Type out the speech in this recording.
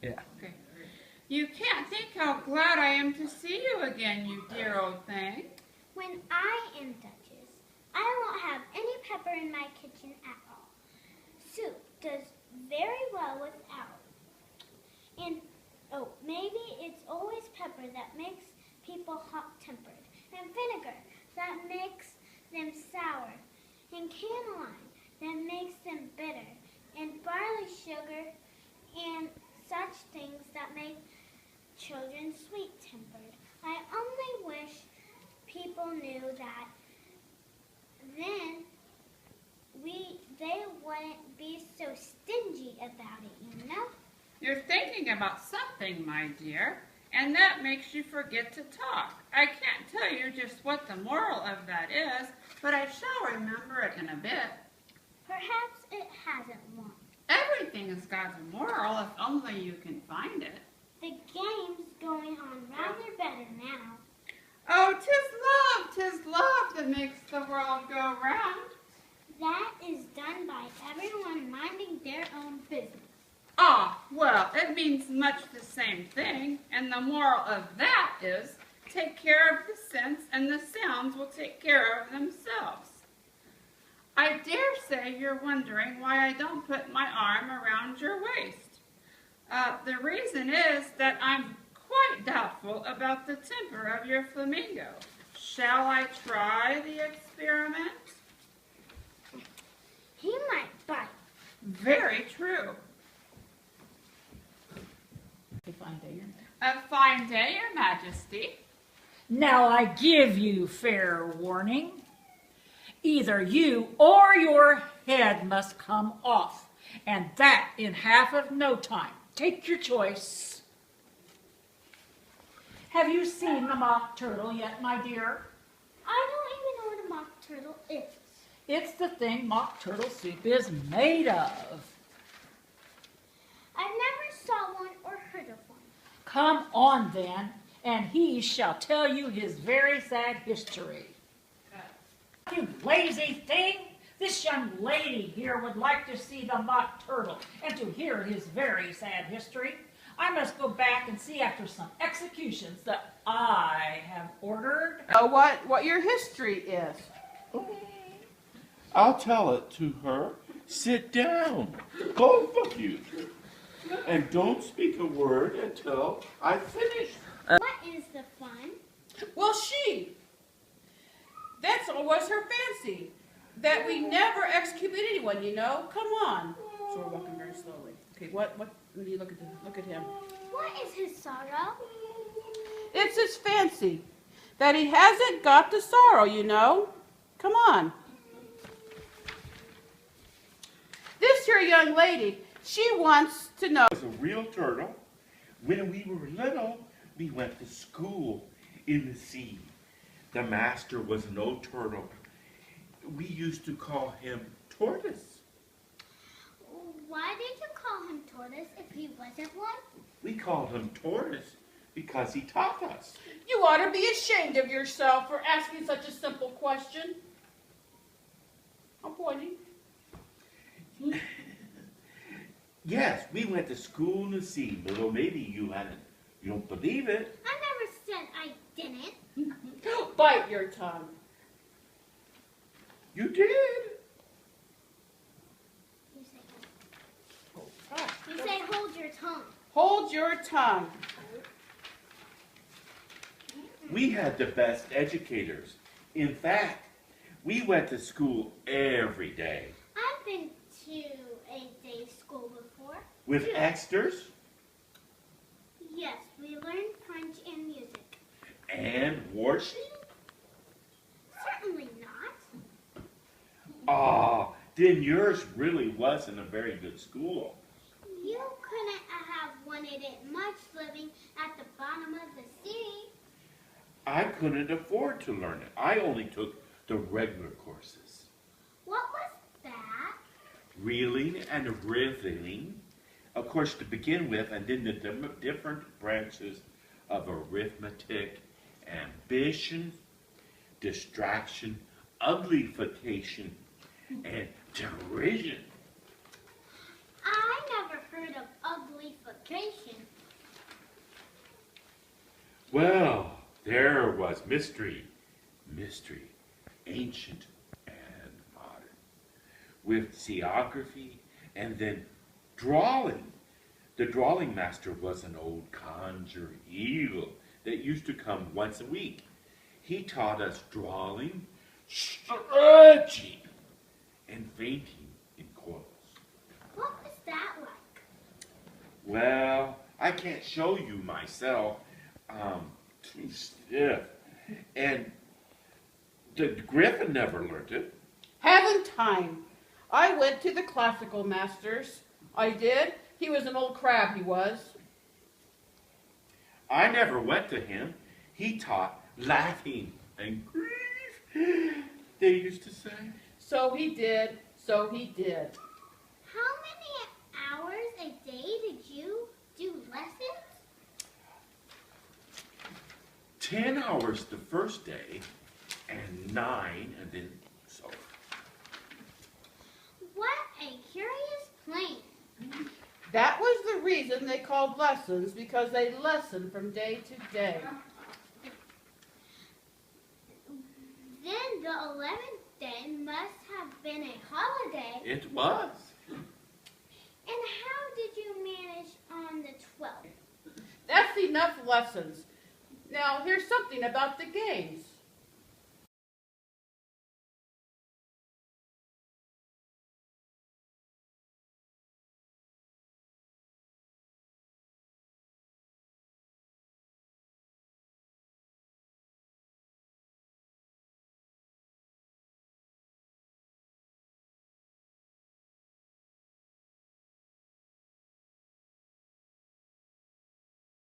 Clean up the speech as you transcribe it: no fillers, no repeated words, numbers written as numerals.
Yeah. Okay. You can't think how glad I am to see you again, you dear old thing. When I am Duchess, I won't have any pepper in my kitchen at all. Soup does very well without. And, oh, maybe it's always pepper that makes people hot-tempered, and vinegar that makes them sour, and cannellini that makes them bitter, and barley sugar, and such things that make children sweet-tempered. I only wish people knew that then they wouldn't be so stingy about it, you know? You're thinking about something, my dear, and that makes you forget to talk. I can't tell you just what the moral of that is, but I shall remember it in a bit. Perhaps it hasn't one. Everything has got a moral if only you can find it. The game's going on rather better now. Oh, 'tis love that makes the world go round. That is done by everyone minding their own business. Ah, well, it means much the same thing, and the moral of that is, take care of the sense, and the sounds will take care of themselves. I dare say you're wondering why I don't put my arm around your waist. The reason is that I'm quite doubtful about the temper of your flamingo. Shall I try the experiment? He might bite. Very true. A fine day, Your Majesty. Now I give you fair warning. Either you or your head must come off, and that in half of no time. Take your choice. Have you seen the mock turtle yet, my dear? I don't even know what a mock turtle is. It's the thing mock turtle soup is made of. I never saw one or heard of one. Come on then, and he shall tell you his very sad history. You lazy thing! This young lady here would like to see the mock turtle and to hear his very sad history. I must go back and see after some executions that I have ordered. What your history is. I'll tell it to her. Sit down, both of you, and don't speak a word until I finish. What is the fun? Well, that's what was her fancy. That we never execute anyone, you know. Come on. So we're walking very slowly. Okay, what when you look at him. What is his sorrow? It's his fancy. That he hasn't got the sorrow, you know. Come on. This here young lady, she wants to know. As a real turtle, when we were little, we went to school in the sea. The master was an old turtle. We used to call him Tortoise. Why did you call him Tortoise if he wasn't one? We called him Tortoise because he taught us. You ought to be ashamed of yourself for asking such a simple question. I'm pointing. Yes, we went to school in the sea, little maybe you don't believe it. I never said I didn't. Bite your tongue. You did. You say hold your tongue. Hold your tongue. We had the best educators. In fact, we went to school every day. I've been to a day school before. With Exters Yes, we learned French and music. and washing? Certainly not. Ah, then yours really wasn't a very good school. You couldn't have wanted it much living at the bottom of the sea. I couldn't afford to learn it. I only took the regular courses. What was that? Reeling and riveting, of course, to begin with, and then the different branches of arithmetic, ambition, distraction, uglification, and derision. I never heard of uglification. was mystery, ancient and modern, with geography and then drawing. The drawing master was an old conjurer eagle that used to come once a week. He taught us drawing, stretching, and fainting in coils. What was that like? Well, I can't show you myself. Too stiff. And the Griffin never learned it. Haven't time. I went to the classical masters. I did. He was an old crab, he was. I never went to him. He taught laughing and grief, they used to say. So he did. So he did. How many hours a day did you do lessons? 10 hours the first day, and 9, and then so. What a curious plan. That was the reason they called lessons, because they lessened from day to day. Then the 11th day must have been a holiday. It was. And how did you manage on the 12th? That's enough lessons. Now, here's something about the games.